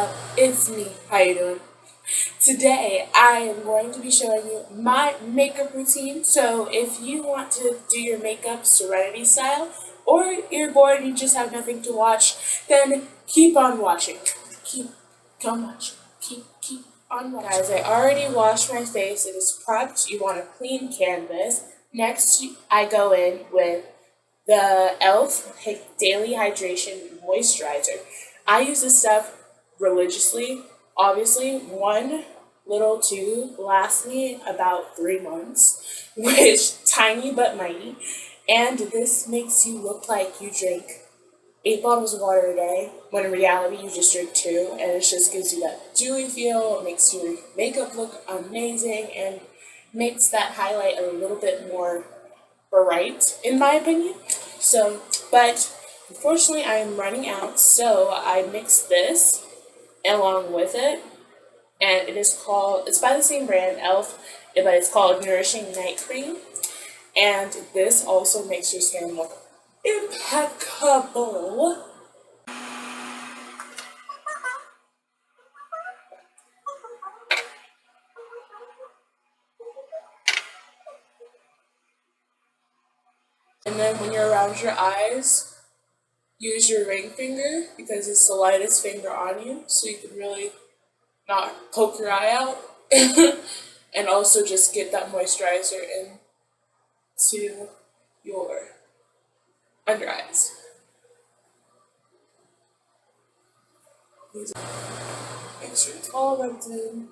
up? It's me. How you doing? Today I am going to be showing you my makeup routine. So if you want to do your makeup Serenity style, or you're bored and you just have nothing to watch, then keep on watching. Keep on watching. Keep on watching. Guys, I already washed my face. It is prepped. You want a clean canvas. Next, I go in with the e.l.f. Daily Hydration Moisturizer. I use this stuff religiously. Obviously, one little tube lasts me about 3 months, which tiny but mighty. And this makes you look like you drink 8 bottles of water a day, when in reality you just drink two, and it just gives you that dewy feel. It makes your makeup look amazing and makes that highlight a little bit more bright, in my opinion. So, but unfortunately I am running out, so I mixed this along with it, and it's by the same brand, e.l.f., but it's called Nourishing Night Cream, and this also makes your skin look impeccable. And then when you're around your eyes, use your ring finger because it's the lightest finger on you, so you can really not poke your eye out. And also just get that moisturizer into your under eyes. Make sure it's all rubbed in.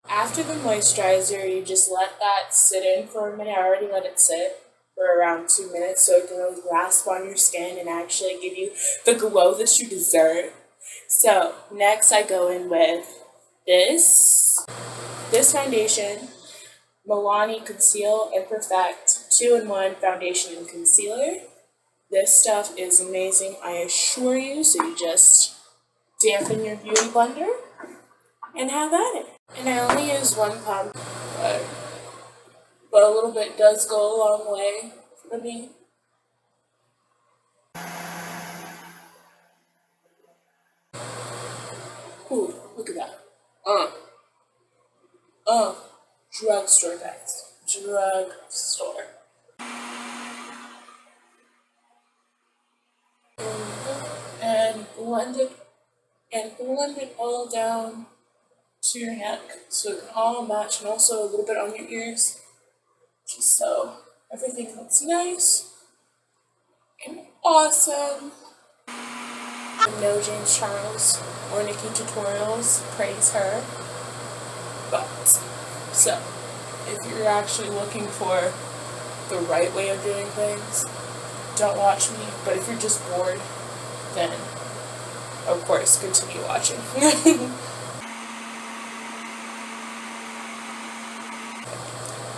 After the moisturizer, you just let that sit in for a minute. I already let it sit for around 2 minutes so it can really grasp on your skin and actually give you the glow that you deserve. So next I go in with this foundation, Milani Conceal and Perfect 2-in-1 foundation and concealer. This stuff is amazing, I assure you. So you just dampen your beauty blender and have at it. And I only use one pump, but a little bit does go a long way for me. Ooh, look at that. Drugstore, guys. Drugstore. And blend it all down to your neck so it can all match, and also a little bit on your ears, just so everything looks nice and awesome. No James Charles or Nikki Tutorials, praise her. But, so, if you're actually looking for the right way of doing things, don't watch me. But if you're just bored, then, of course, continue watching.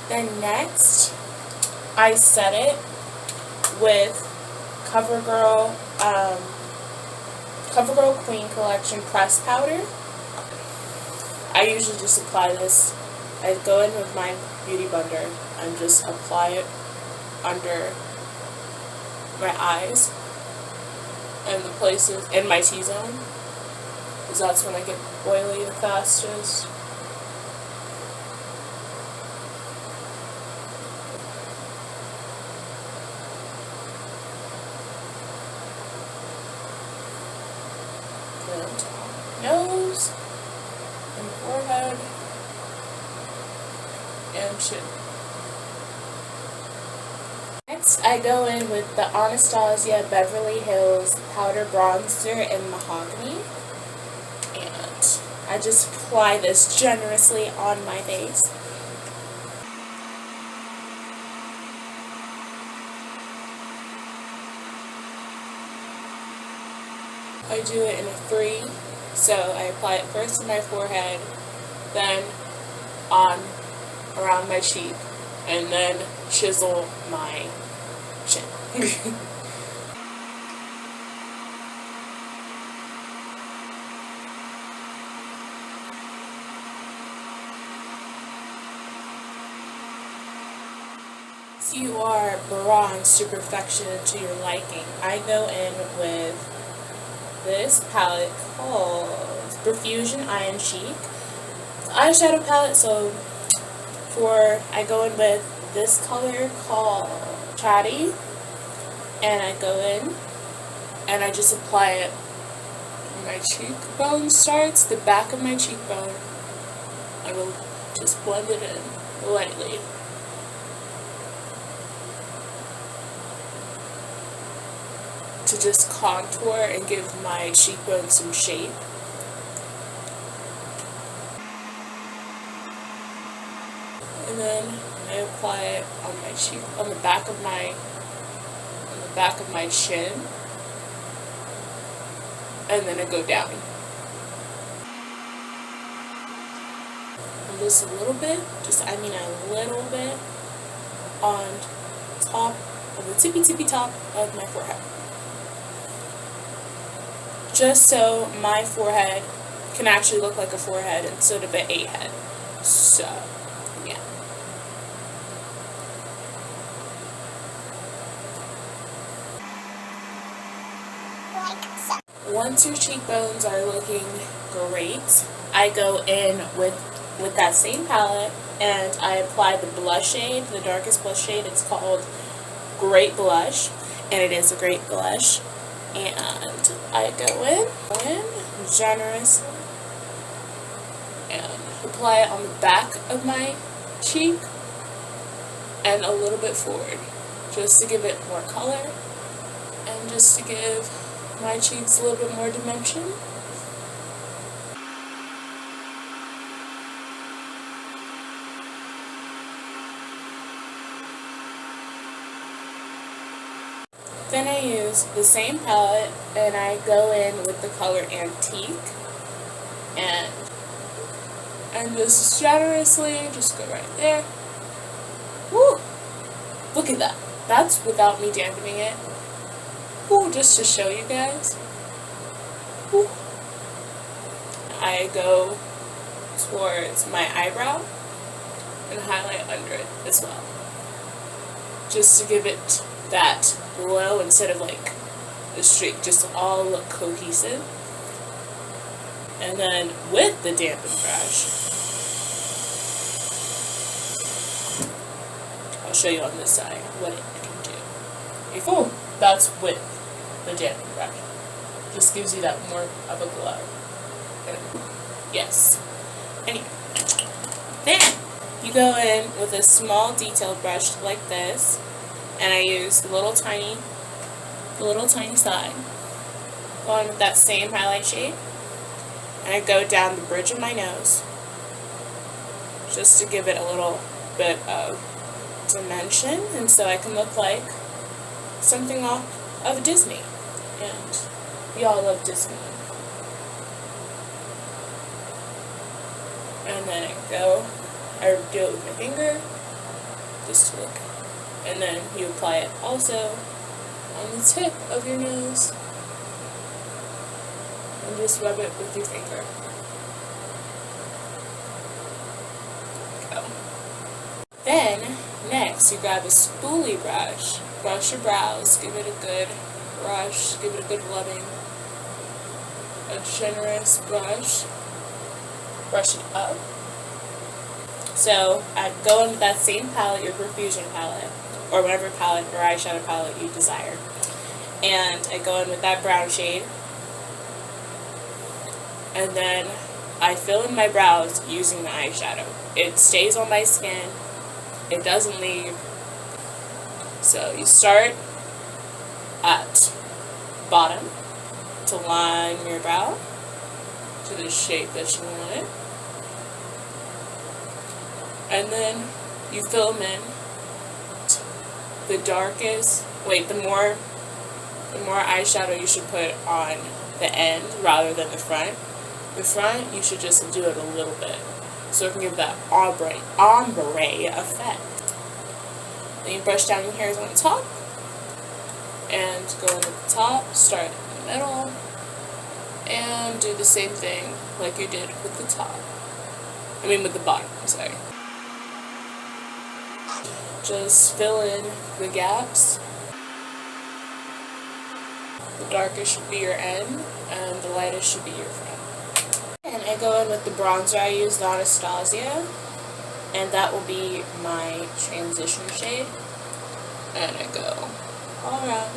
Then next, I set it with CoverGirl Queen Collection Press Powder. I usually just apply this. I go in with my beauty blender and just apply it under my eyes and the places in my T-zone, because that's when I get oily the fastest. Nose and forehead and chin. Next, I go in with the Anastasia Beverly Hills Powder Bronzer in Mahogany, and I just apply this generously on my face. I do it in a 3, so I apply it first to my forehead, then on around my cheek, and then chisel my chin. If you are bronze to perfection to your liking, I go in with this palette called Profusion Iron Cheek. It's an eyeshadow palette, so I go in with this color called Chatty, and I go in and I just apply it where my cheekbone starts, the back of my cheekbone. I will just blend it in lightly. To just contour and give my cheekbone some shape. And then I apply it on my cheek, on the back of my chin, and then I go down. And just a little bit, a little bit on top of the tippy top of my forehead. Just so my forehead can actually look like a forehead instead of an 8 head. So, yeah. Once your cheekbones are looking great, I go in with that same palette and I apply the blush shade, the darkest blush shade. It's called Great Blush, and it is a great blush. And I go in generously and apply it on the back of my cheek and a little bit forward, just to give it more color and just to give my cheeks a little bit more dimension. Then I use the same palette and I go in with the color Antique and just generously just go right there. Woo! Look at that. That's without me dampening it. Woo, just to show you guys. Woo. I go towards my eyebrow and highlight under it as well. Just to give it that glow instead of like the streak, just to all look cohesive. And then with the dampen brush, I'll show you on this side what it can do. Before, that's with the dampen brush. Just gives you that more of a glow. And yes. Anyway, then you go in with a small detailed brush like this. And I use the little tiny side. Go on with that same highlight shade. And I go down the bridge of my nose. Just to give it a little bit of dimension. And so I can look like something off of Disney. And we all love Disney. And then I do it with my finger. Just to look. And then you apply it also on the tip of your nose. And just rub it with your finger. Go. Then, next, you grab a spoolie brush. Brush your brows. Give it a good brush. Give it a good rubbing. A generous brush. Brush it up. So, I go in with that same palette, your Profusion palette, or whatever palette or eyeshadow palette you desire. And I go in with that brown shade. And then I fill in my brows using the eyeshadow. It stays on my skin. It doesn't leave. So you start at bottom to line your brow to the shape that you want it. And then you fill them in. The more eyeshadow you should put on the end rather than the front. The front, you should just do it a little bit, so it can give that ombre effect. Then you brush down your hairs on the top, and go in at the top, start in the middle, and do the same thing like you did with the top. With the bottom, sorry. just fill in the gaps. The darkest should be your end, and the lightest should be your front. And I go in with the bronzer I used, Anastasia, and that will be my transition shade. And I go all around.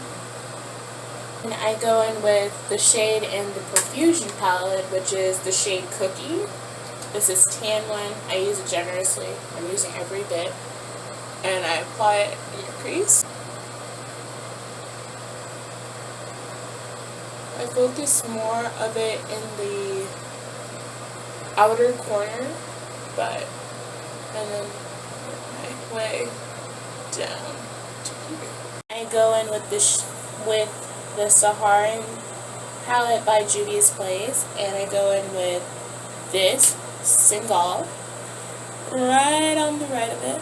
And I go in with the shade in the Profusion palette, which is the shade Cookie. This is tan one. I use it generously. I'm using every bit. And I apply it in the crease. I focus more of it in the outer corner, and then my way down to here. I go in with the Saharan palette by Juvia's Place, and I go in with this Singal right on the right of it,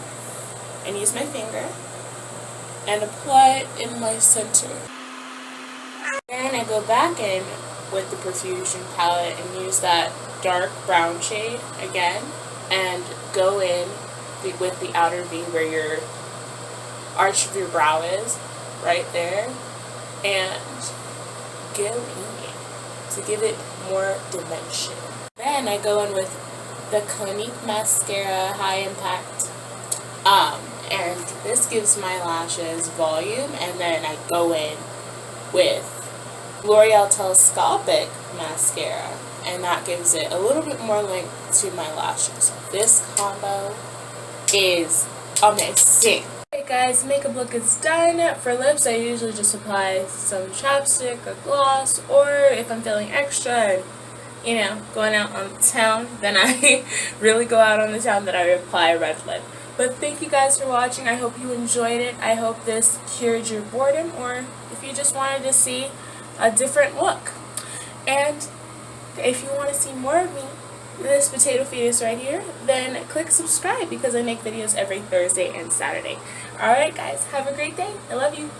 and use my finger and apply it in my center. Then I go back in with the Profusion palette and use that dark brown shade again, and go in with the outer V where your arch of your brow is, right there, and go in to give it more dimension. Then I go in with the Clinique Mascara High Impact, and this gives my lashes volume, and then I go in with L'Oreal Telescopic Mascara, and that gives it a little bit more length to my lashes. This combo is amazing. Alright guys, makeup look is done. For lips, I usually just apply some chapstick or gloss, or if I'm feeling extra and, you know, going out on the town, then I really go out on the town, that I apply red lip. But thank you guys for watching. I hope you enjoyed it. I hope this cured your boredom, or if you just wanted to see a different look. And if you want to see more of me, this potato fetus right here, then click subscribe, because I make videos every Thursday and Saturday. Alright guys, have a great day. I love you.